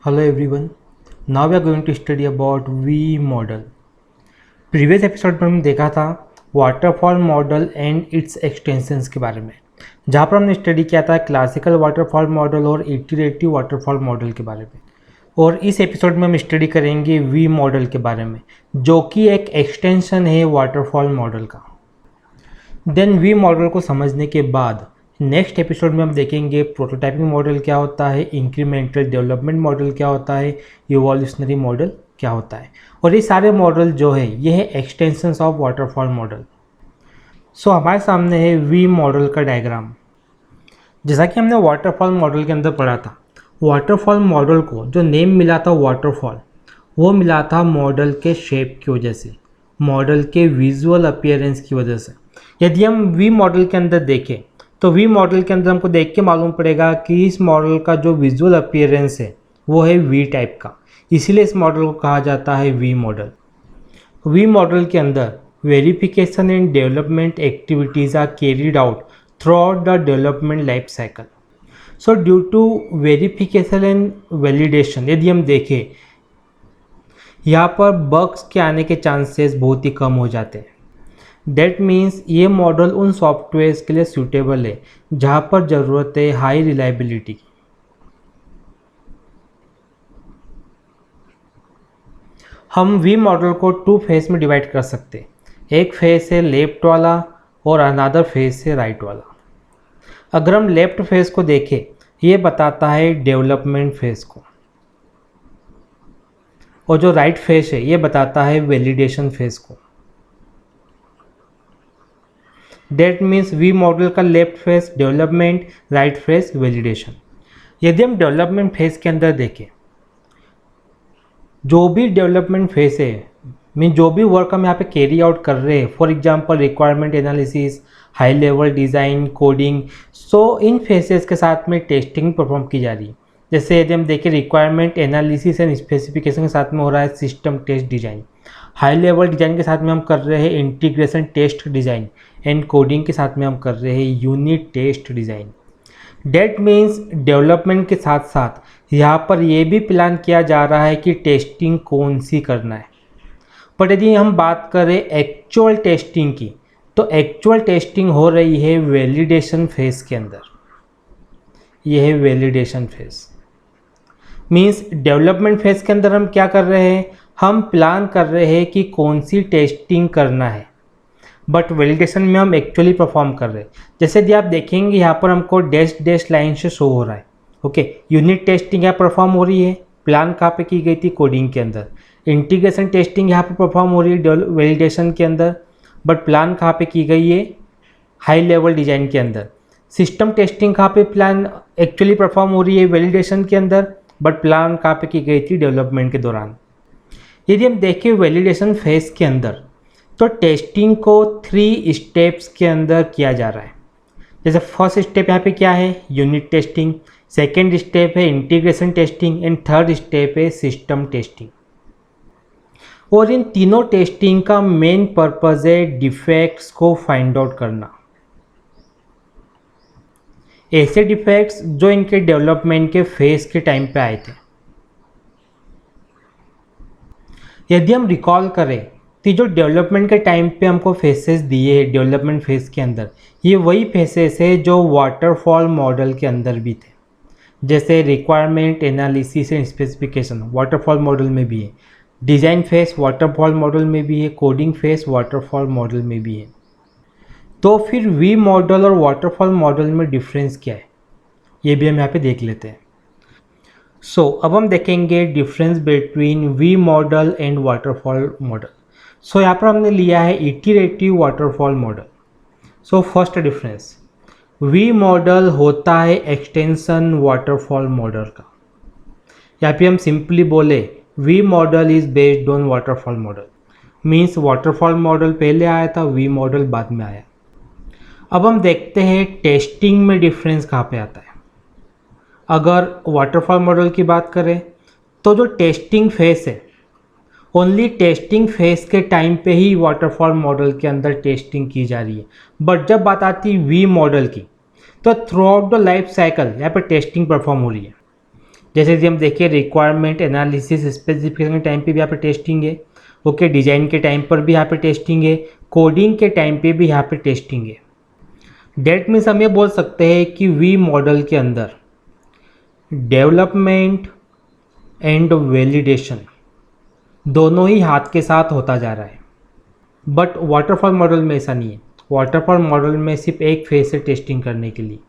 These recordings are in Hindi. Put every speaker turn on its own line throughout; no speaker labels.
Hello everyone. Now we are going to study about V model. Previous episode में हमने देखा था waterfall model and its extensions के बारे में, जहाँ पर हमने स्टडी किया था क्लासिकल वाटरफॉल मॉडल और इटरेटिव वाटरफॉल मॉडल के बारे में। और इस एपिसोड में हम स्टडी करेंगे वी मॉडल के बारे में, जो कि एक एक्सटेंशन है वाटरफॉल मॉडल का। देन वी मॉडल को समझने के बाद नेक्स्ट एपिसोड में हम देखेंगे प्रोटोटाइपिंग मॉडल क्या होता है, इंक्रीमेंटल डेवलपमेंट मॉडल क्या होता है, इवोल्यूशनरी मॉडल क्या होता है। और ये सारे मॉडल जो है ये है एक्सटेंशंस ऑफ वाटरफॉल मॉडल। सो हमारे सामने है वी मॉडल का डायग्राम। जैसा कि हमने वाटरफॉल मॉडल के अंदर पढ़ा था, वाटरफॉल मॉडल को जो नेम मिला था वाटरफॉल, वो मिला था मॉडल के शेप की वजह से, मॉडल के विजुअल अपीयरेंस की वजह से। यदि हम वी मॉडल के अंदर देखें तो वी मॉडल के अंदर हमको देख के मालूम पड़ेगा कि इस मॉडल का जो विजुअल अपीयरेंस है वो है वी टाइप का, इसीलिए इस मॉडल को कहा जाता है वी मॉडल। वी मॉडल के अंदर verification and development activities are carried out throughout the development life cycle. So due to verification and validation यदि हम देखें, यहाँ पर बग्स के आने के चांसेस बहुत ही कम हो जाते हैं। दैट मीन्स ये मॉडल उन सॉफ्टवेयर्स के लिए सूटेबल है जहाँ पर ज़रूरत है हाई रिलायबिलिटी की। हम वी मॉडल को टू फेज में डिवाइड कर सकते हैं, एक फेज है लेफ्ट वाला और अनदर फेज है राइट वाला। अगर हम लेफ्ट फेज को देखें, ये बताता है डेवलपमेंट फेज को, और जो राइट फेज है ये बताता है वैलिडेशन फेज को। डेट मीन्स वी मॉडल का left phase development, right phase validation. यदि हम डेवलपमेंट फेज के अंदर देखें, जो भी डेवलपमेंट फेज है मीन जो भी वर्क हम यहाँ पे कैरी आउट कर रहे हैं, for example requirement analysis, high level design, coding, so in faces के साथ में टेस्टिंग परफॉर्म की जा रही है। जैसे यदि हम देखें रिक्वायरमेंट एनालिसिस एंड स्पेसिफिकेशन के साथ में हो रहा है system test design, high level design के साथ में हम कर रहे हैं integration test design, and coding के साथ में हम कर रहे हैं unit test design. That means development के साथ साथ यहाँ पर ये भी प्लान किया जा रहा है कि टेस्टिंग कौन सी करना है। पर यदि हम बात करें एक्चुअल टेस्टिंग की, तो एक्चुअल टेस्टिंग हो रही है वैलिडेशन फेज के अंदर। ये है validation phase. Means development phase के अंदर हम क्या कर रहे हैं, हम प्लान कर रहे हैं कि कौन सी टेस्टिंग करना है, बट वैलिडेशन में हम एक्चुअली परफॉर्म कर रहे हैं। जैसे यदि आप देखेंगे यहाँ पर हमको डैश डैश लाइन से शो हो रहा है, ओके, यूनिट टेस्टिंग यहाँ परफॉर्म हो रही है, प्लान कहाँ पे की गई थी, कोडिंग के अंदर। इंटीग्रेशन टेस्टिंग यहाँ पर परफॉर्म हो रही है वैलिडेशन के अंदर, बट प्लान कहाँ पे की गई है, हाई लेवल डिज़ाइन के अंदर। सिस्टम टेस्टिंग कहाँ पे प्लान एक्चुअली परफॉर्म हो रही है वैलिडेशन के अंदर, बट प्लान कहाँ पे की गई थी, डेवलपमेंट के दौरान। यदि हम देखें वैलिडेशन फेज के अंदर, तो टेस्टिंग को 3 स्टेप्स के अंदर किया जा रहा है। जैसे फर्स्ट स्टेप यहाँ पे क्या है, यूनिट टेस्टिंग, सेकेंड स्टेप है integration testing, and third step है सिस्टम टेस्टिंग। और इन तीनों टेस्टिंग का मेन पर्पज़ है डिफेक्ट्स को फाइंड आउट करना, ऐसे डिफेक्ट्स जो इनके डेवलपमेंट के फेज के टाइम पे आए थे। यदि हम रिकॉल करें तो जो डेवलपमेंट के टाइम पे हमको फेसेस दिए हैं डेवलपमेंट फेज के अंदर, ये वही फेसेस है जो वाटरफॉल मॉडल के अंदर भी थे। जैसे requirement analysis and specification waterfall model में भी है, डिज़ाइन फेज वाटरफॉल मॉडल में भी है, कोडिंग फेज वाटरफॉल मॉडल में भी है। तो फिर वी मॉडल और वाटरफॉल मॉडल में डिफरेंस क्या है, ये भी हम यहाँ पे देख लेते हैं। अब हम देखेंगे difference between V model and waterfall model. यहाँ पर हमने लिया है iterative waterfall model. First difference, V model होता है एक्सटेंशन वाटरफॉल मॉडल का। यहाँ पे हम सिंपली बोले V model is based on waterfall model, means waterfall model पहले आया था, वी मॉडल बाद में आया। अब हम देखते हैं टेस्टिंग में डिफरेंस कहाँ पे आता है। अगर वाटरफॉल मॉडल की बात करें तो जो टेस्टिंग फेज है, ओनली टेस्टिंग फेज के टाइम पे ही वाटरफॉल मॉडल के अंदर टेस्टिंग की जा रही है। बट जब बात आती है वी मॉडल की, तो through out the life cycle यहाँ पर टेस्टिंग परफॉर्म हो रही है। जैसे कि हम देखिए रिक्वायरमेंट एनालिसिस स्पेसिफिकेशन के टाइम पे भी यहाँ पे टेस्टिंग है, ओके, डिजाइन के टाइम पर भी यहाँ पे टेस्टिंग है, कोडिंग के टाइम पे भी यहाँ पे टेस्टिंग है। डेट मीन्स हम ये बोल सकते हैं कि वी मॉडल के अंदर डेवलपमेंट एंड वैलिडेशन दोनों ही हाथ के साथ होता जा रहा है। बट वाटरफॉल मॉडल में ऐसा नहीं है। वाटरफॉल मॉडल में सिर्फ एक फेज से टेस्टिंग करने के लिए।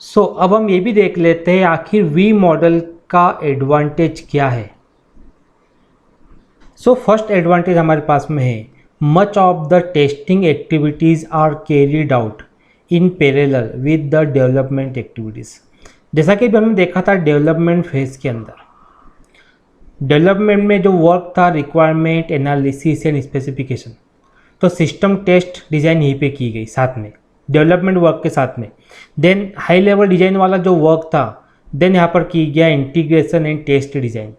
सो अब हम ये भी देख लेते हैं आखिर वी मॉडल का एडवांटेज क्या है। सो फर्स्ट एडवांटेज हमारे पास में है, much of the testing activities are carried out in parallel with the development activities. जैसा कि अभी हमने देखा था डेवलपमेंट फेज के अंदर, डेवलपमेंट में जो वर्क था रिक्वायरमेंट एनालिसिस एंड स्पेसिफिकेशन, तो सिस्टम टेस्ट डिज़ाइन यहीं पे की गई साथ में डेवलपमेंट वर्क के साथ में। देन हाई लेवल डिज़ाइन वाला जो वर्क था, देन यहाँ पर की गया integration and test design.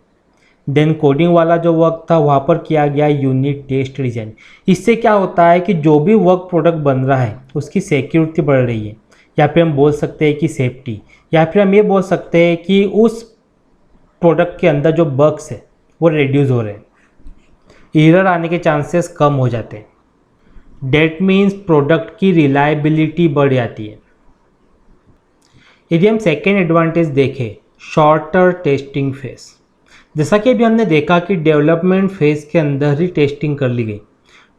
Then coding वाला जो वर्क था वहाँ पर किया गया यूनिट टेस्ट डिज़ाइन। इससे क्या होता है कि जो भी वर्क प्रोडक्ट बन रहा है उसकी सिक्योरिटी बढ़ रही है, या फिर हम बोल सकते हैं कि सेफ्टी, या फिर हम ये बोल सकते हैं कि उस प्रोडक्ट के अंदर जो बग्स है वो रिड्यूस हो रहे हैं, एरर आने के चांसेस कम हो जाते हैं। डेट मीन्स प्रोडक्ट की रिलायबिलिटी बढ़ जाती है। यदि हम सेकेंड एडवांटेज देखें, शॉर्टर टेस्टिंग फेज। जैसा कि अभी हमने देखा कि डेवलपमेंट फेज के अंदर ही टेस्टिंग कर ली गई,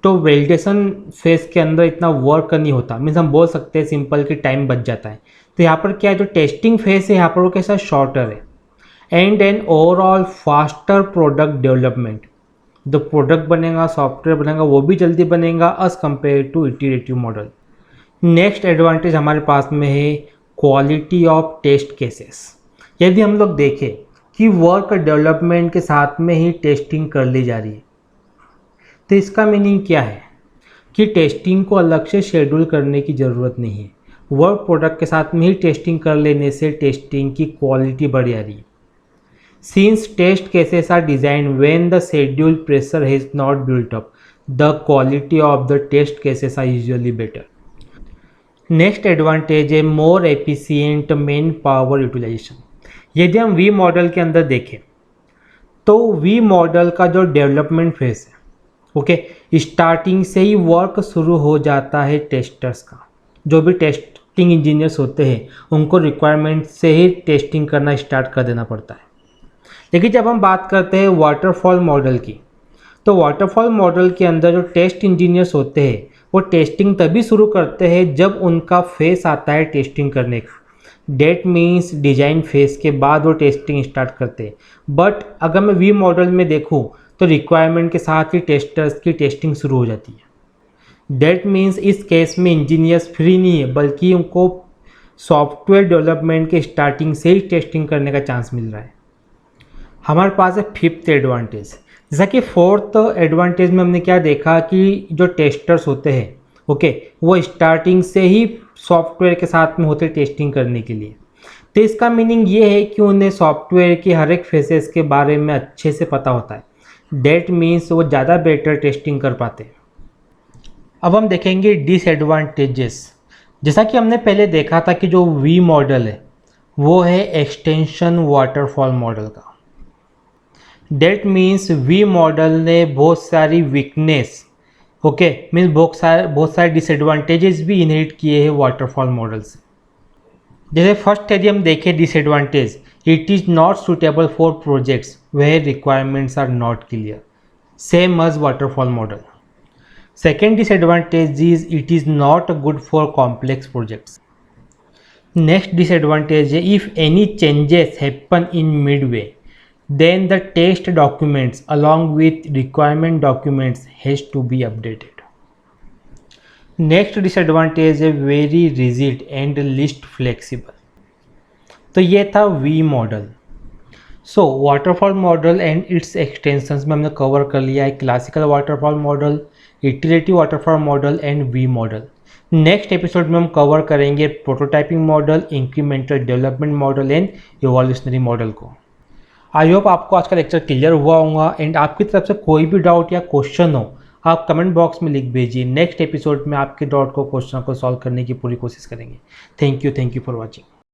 तो वैलिडेशन फेज के अंदर इतना वर्क नहीं होता। मीन्स हम बोल सकते हैं सिंपल कि टाइम बच जाता है। तो यहाँ पर क्या है, जो टेस्टिंग फेज है यहाँ पर वो कैसा शॉर्टर है, and an overall faster product development. जो प्रोडक्ट बनेगा, सॉफ्टवेयर बनेगा, वो भी जल्दी बनेगा as compare to iterative model. Next advantage हमारे पास में है क्वालिटी ऑफ टेस्ट केसेस। यदि हम लोग देखें कि वर्क डेवलपमेंट के साथ में ही टेस्टिंग कर ली जा रही है, तो इसका मीनिंग क्या है कि टेस्टिंग को अलग से शेड्यूल करने की ज़रूरत नहीं है। वर्क प्रोडक्ट के साथ में ही टेस्टिंग कर लेने से टेस्टिंग की क्वालिटी बढ़ जा रही है। Since test cases are designed when the schedule pressure has not built up, the quality of the test cases are usually better. Next advantage है more efficient main power utilization. यदि हम वी मॉडल के अंदर देखें तो वी मॉडल का जो डेवलपमेंट फेज है, ओके, स्टार्टिंग से ही वर्क शुरू हो जाता है टेस्टर्स का। जो भी टेस्टिंग इंजीनियर्स होते हैं उनको रिक्वायरमेंट से ही टेस्टिंग करना स्टार्ट कर देना पड़ता है। लेकिन जब हम बात करते हैं वाटरफॉल मॉडल की, तो वाटरफॉल मॉडल के अंदर जो टेस्ट इंजीनियर्स होते हैं वो टेस्टिंग तभी शुरू करते हैं जब उनका फेस आता है टेस्टिंग करने का। डेट मीन्स डिजाइन फेज के बाद वो टेस्टिंग स्टार्ट करते हैं। बट अगर मैं वी मॉडल में देखूँ तो रिक्वायरमेंट के साथ ही टेस्टर्स की टेस्टिंग शुरू हो जाती है। डेट मीन्स इस केस में इंजीनियर्स फ्री नहीं है, बल्कि उनको सॉफ्टवेयर डेवलपमेंट के स्टार्टिंग से ही टेस्टिंग करने का चांस मिल रहा है। हमारे पास है फिफ्थ एडवांटेज। जैसा कि फोर्थ एडवांटेज में हमने क्या देखा कि जो टेस्टर्स होते हैं, ओके, वो स्टार्टिंग से ही सॉफ्टवेयर के साथ में होते टेस्टिंग करने के लिए। तो इसका मीनिंग ये है कि उन्हें सॉफ्टवेयर की हर एक फेसेस के बारे में अच्छे से पता होता है। डेट मीन्स वो ज़्यादा बेटर टेस्टिंग कर पाते हैं। अब हम देखेंगे डिसएडवांटेजेस। जैसा कि हमने पहले देखा था कि जो वी मॉडल है वो है एक्सटेंशन वाटरफॉल मॉडल का। डेट मीन्स वी मॉडल ने बहुत सारी वीकनेस, ओके, मीन्स बहुत सारे डिसएडवांटेजेस भी इनहेरिट किए हैं वाटरफॉल मॉडल से। जैसे फर्स्ट यदि हम देखें disadvantage, it is not suitable for projects where requirements are not clear, same as waterfall model. Second disadvantage is it is not good for complex projects. Next disadvantage है if any changes happen in midway, then the test documents along with requirement documents has to be updated. Next disadvantage है very rigid and least flexible. तो ये था V model. So waterfall model and its extensions में हमने कवर कर लिया है classical waterfall model, iterative waterfall model and V model. Next episode में हम कवर करेंगे prototyping model, incremental development model and evolutionary model को। आई होप आपको आज का लेक्चर क्लियर हुआ होगा, एंड आपकी तरफ से कोई भी डाउट या क्वेश्चन हो आप कमेंट बॉक्स में लिख भेजिए। नेक्स्ट एपिसोड में आपके डाउट को, क्वेश्चन को सॉल्व करने की पूरी कोशिश करेंगे। Thank you for watching.